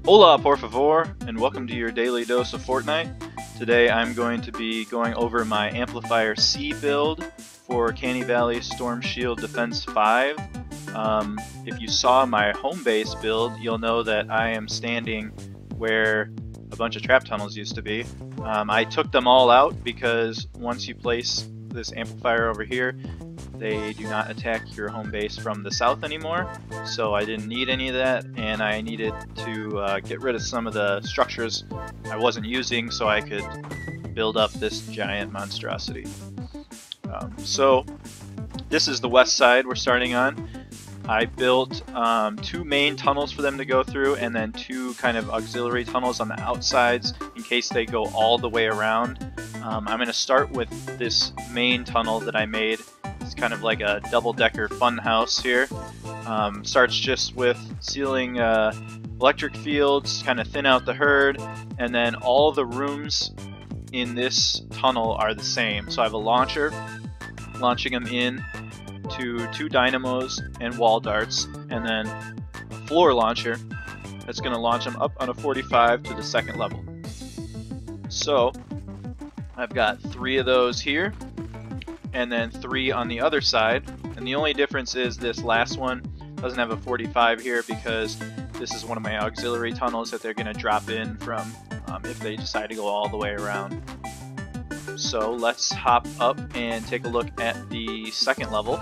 Hola, por favor, and welcome to your daily dose of Fortnite. Today I'm going to be going over my Amplifier C build for Canny Valley SSD5. If you saw my home base build, you'll know that I am standing where a bunch of trap tunnels used to be. I took them all out because once you place this amplifier over here, they do not attack your home base from the south anymore, so I didn't need any of that, and I needed to get rid of some of the structures I wasn't using so I could build up this giant monstrosity. So this is the west side we're starting on. I built 2 main tunnels for them to go through, and then 2 kind of auxiliary tunnels on the outsides in case they go all the way around. I'm going to start with this main tunnel that I made. It's kind of like a double-decker fun house here. Starts just with sealing electric fields, kind of thin out the herd, and then all the rooms in this tunnel are the same. So I have a launcher, launching them in to 2 dynamos and wall darts, and then a floor launcher that's going to launch them up on a 45 to the 2nd level. So I've got 3 of those here, and then 3 on the other side, and the only difference is this last one doesn't have a 45 here because this is one of my auxiliary tunnels that they're going to drop in from if they decide to go all the way around. So let's hop up and take a look at the 2nd level.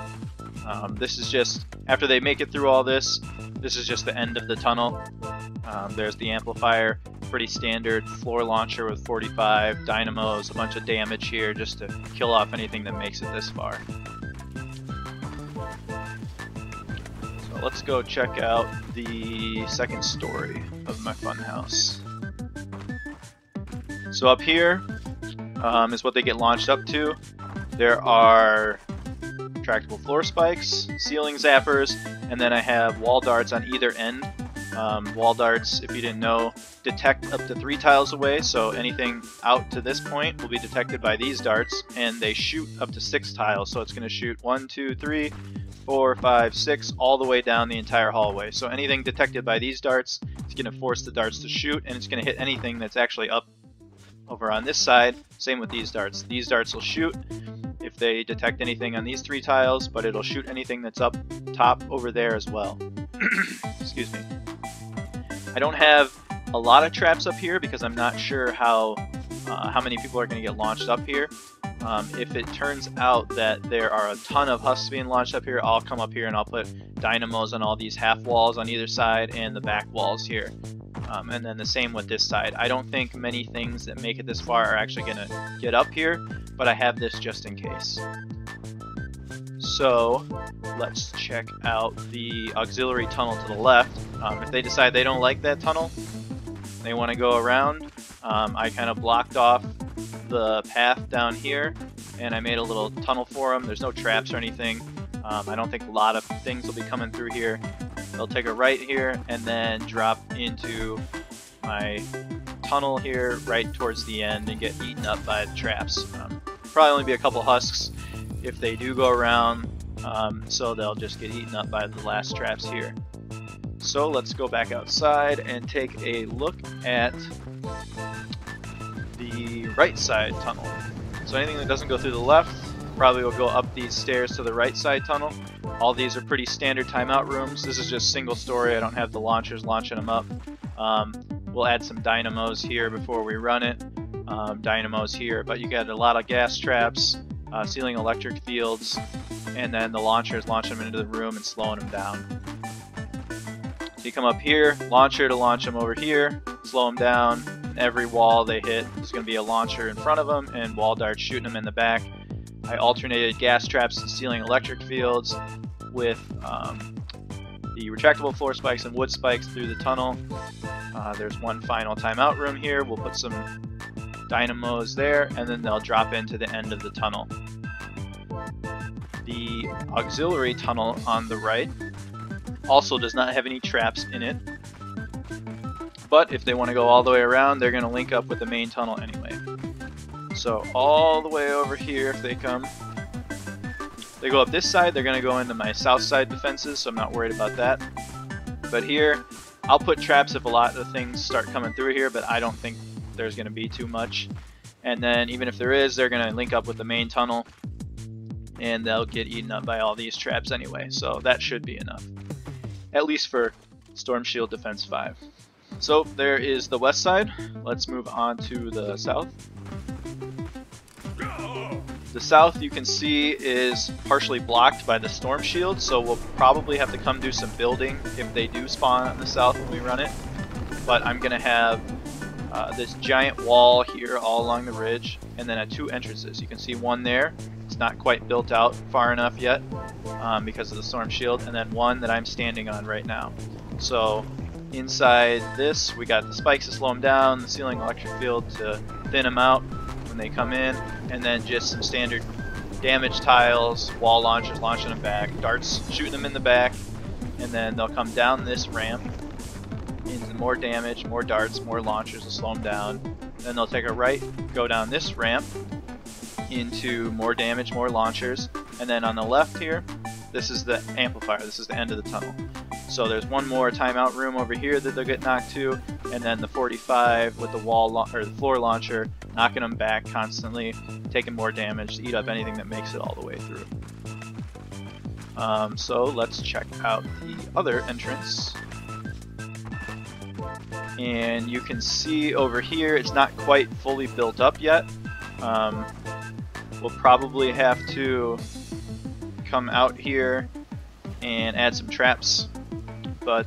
This is just, after they make it through all this, this is just the end of the tunnel. There's the amplifier, pretty standard floor launcher with 45 dynamos, a bunch of damage here just to kill off anything that makes it this far. So let's go check out the 2nd story of my funhouse. So up here is what they get launched up to. There are retractable floor spikes, ceiling zappers, and then I have wall darts on either end. Wall darts, if you didn't know, detect up to 3 tiles away, so anything out to this point will be detected by these darts, and they shoot up to 6 tiles, so it's going to shoot 1, 2, 3, 4, 5, 6, all the way down the entire hallway. So anything detected by these darts, it's going to force the darts to shoot, and it's going to hit anything that's actually up over on this side. Same with these darts. These darts will shoot if they detect anything on these 3 tiles, but it'll shoot anything that's up top over there as well. Excuse me. I don't have a lot of traps up here because I'm not sure how many people are going to get launched up here. If it turns out that there are a ton of husks being launched up here, I'll come up here and I'll put dynamos on all these half walls on either side and the back walls here. And then the same with this side. I don't think many things that make it this far are actually going to get up here, but I have this just in case. So let's check out the auxiliary tunnel to the left. If they decide they don't like that tunnel, they want to go around, I kind of blocked off the path down here and I made a little tunnel for them. There's no traps or anything. I don't think a lot of things will be coming through here. They'll take a right here and then drop into my tunnel here right towards the end and get eaten up by the traps. Probably only be a couple husks if they do go around, so they'll just get eaten up by the last traps here. So let's go back outside and take a look at the right side tunnel. So anything that doesn't go through the left probably will go up these stairs to the right side tunnel. All these are pretty standard timeout rooms. This is just single story. I don't have the launchers launching them up. We'll add some dynamos here before we run it. Dynamos here, but you got a lot of gas traps, sealing electric fields, and then the launchers launch them into the room and slowing them down. So you come up here, launcher to launch them over here, slow them down. Every wall they hit, there's going to be a launcher in front of them and wall darts shooting them in the back. I alternated gas traps and sealing electric fields with the retractable floor spikes and wood spikes through the tunnel. There's one final timeout room here. We'll put some dynamos there, and then they'll drop into the end of the tunnel. The auxiliary tunnel on the right also does not have any traps in it, but if they want to go all the way around, they're going to link up with the main tunnel anyway. So all the way over here, if they come, they go up this side, they're going to go into my south side defenses, so I'm not worried about that. But here, I'll put traps if a lot of things start coming through here, but I don't think there's going to be too much. And then even if there is, they're going to link up with the main tunnel, and they'll get eaten up by all these traps anyway, so that should be enough. At least for Storm Shield Defense 5. So there is the west side. Let's move on to the south. The south, you can see, is partially blocked by the storm shield, so we'll probably have to come do some building if they do spawn on the south when we run it. But I'm going to have this giant wall here all along the ridge, and then at 2 entrances. You can see one there. It's not quite built out far enough yet because of the storm shield, and then one that I'm standing on right now. So inside this, we got the spikes to slow them down, the ceiling electric field to thin them out when they come in, and then just some standard damage tiles, wall launchers launching them back, darts shooting them in the back, and then they'll come down this ramp into more damage, more darts, more launchers to slow them down. Then they'll take a right, go down this ramp into more damage, more launchers, and then on the left here, this is the amplifier, this is the end of the tunnel. So there's one more timeout room over here that they'll get knocked to, and then the 45 with the or the floor launcher, knocking them back constantly, taking more damage to eat up anything that makes it all the way through. So let's check out the other entrance. And you can see over here, it's not quite fully built up yet. We'll probably have to come out here and add some traps, but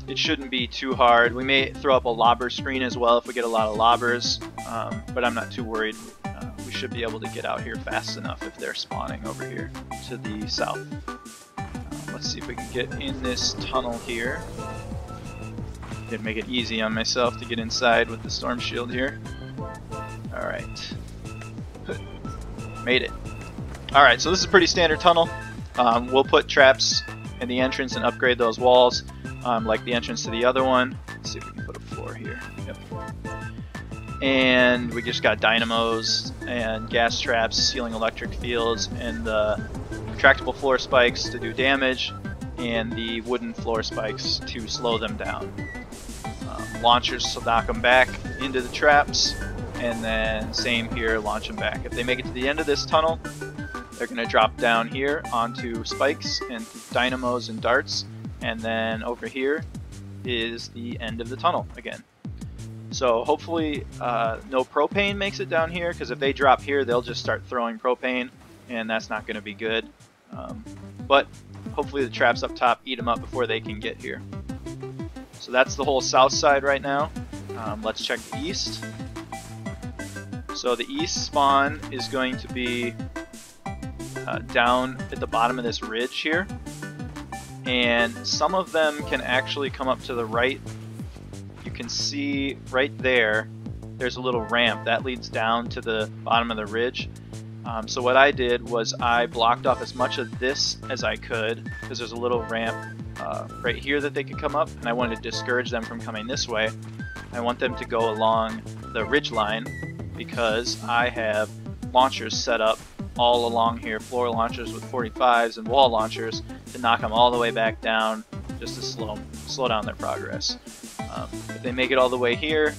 it shouldn't be too hard. We may throw up a lobber screen as well if we get a lot of lobbers, but I'm not too worried. We should be able to get out here fast enough if they're spawning over here to the south. Let's see if we can get in this tunnel here. Didn't make it easy on myself to get inside with the storm shield here. Alright. Made it. Alright, so this is a pretty standard tunnel. We'll put traps in the entrance and upgrade those walls, like the entrance to the other one. Let's see if we can put a floor here. Yep. And we just got dynamos and gas traps, ceiling electric fields, and the retractable floor spikes to do damage, and the wooden floor spikes to slow them down. Launchers to knock them back into the traps, and then same here, launch them back. If they make it to the end of this tunnel, they're going to drop down here onto spikes and dynamos and darts, and then over here is the end of the tunnel again. So hopefully no propane makes it down here, because if they drop here, they'll just start throwing propane, and that's not going to be good. But hopefully the traps up top eat them up before they can get here. So that's the whole south side right now. Let's check the east. So the east spawn is going to be down at the bottom of this ridge here, and some of them can actually come up to the right. You can see right there, there's a little ramp that leads down to the bottom of the ridge. So what I did was I blocked off as much of this as I could, because there's a little ramp right here that they could come up, and I wanted to discourage them from coming this way. I want them to go along the ridge line, because I have launchers set up all along here, floor launchers with 45s and wall launchers to knock them all the way back down, just to slow down their progress. If they make it all the way here,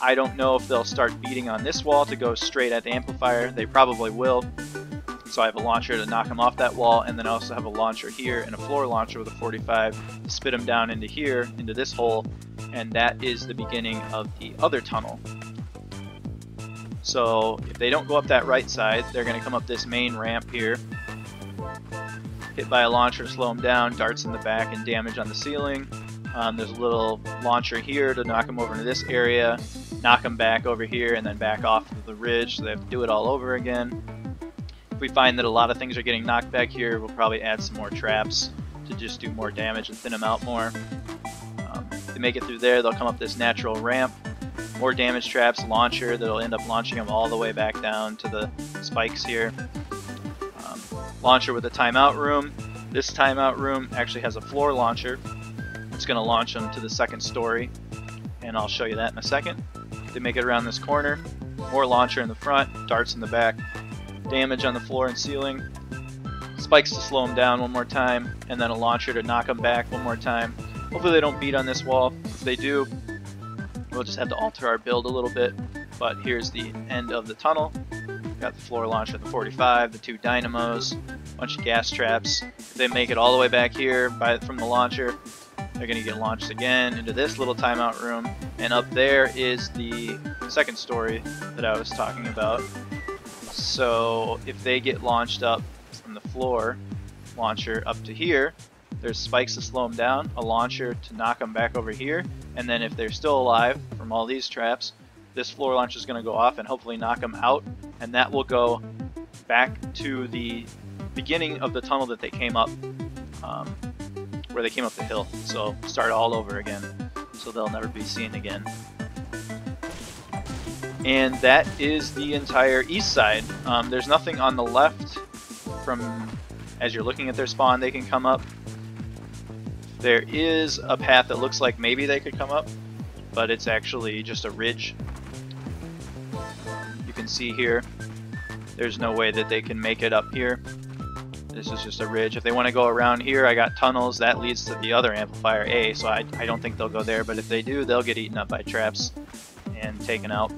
I don't know if they'll start beating on this wall to go straight at the amplifier. They probably will. So I have a launcher to knock them off that wall, and then I also have a launcher here and a floor launcher with a 45 to spit them down into here, into this hole, and that is the beginning of the other tunnel. So if they don't go up that right side, they're going to come up this main ramp here, hit by a launcher, slow them down, darts in the back, and damage on the ceiling. There's a little launcher here to knock them over into this area, knock them back over here, and then back off to the ridge, so they have to do it all over again. If we find that a lot of things are getting knocked back here, we'll probably add some more traps to just do more damage and thin them out more. If they make it through there, they'll come up this natural ramp, more damage traps, launcher that'll end up launching them all the way back down to the spikes here. Launcher with a timeout room. This timeout room actually has a floor launcher. It's going to launch them to the second story, and I'll show you that in a second. They make it around this corner, more launcher in the front, darts in the back, damage on the floor and ceiling, spikes to slow them down one more time, and then a launcher to knock them back one more time. Hopefully they don't beat on this wall. If they do, we'll just have to alter our build a little bit. But here's the end of the tunnel. Got the floor launcher at the 45, the 2 dynamos, a bunch of gas traps. If they make it all the way back here from the launcher, they're going to get launched again into this little timeout room. And up there is the second story that I was talking about. So if they get launched up from the floor launcher up to here, there's spikes to slow them down, a launcher to knock them back over here, and then if they're still alive from all these traps, this floor launcher is going to go off and hopefully knock them out, and that will go back to the beginning of the tunnel that they came up, where they came up the hill. So start all over again, so they'll never be seen again. And that is the entire east side. There's nothing on the left from, as you're looking at their spawn, they can come up. There is a path that looks like maybe they could come up, but it's actually just a ridge. You can see here, there's no way that they can make it up here. This is just a ridge. If they want to go around here, I got tunnels. That leads to the other Amplifier A, so I don't think they'll go there, but if they do, they'll get eaten up by traps and taken out.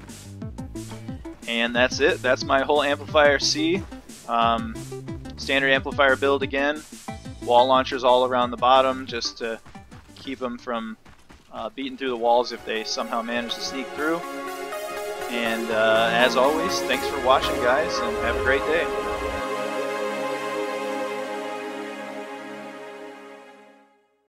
And that's it. That's my whole Amplifier C. Standard amplifier build again. Wall launchers all around the bottom just to keep them from beating through the walls if they somehow manage to sneak through. And as always, thanks for watching, guys, and have a great day.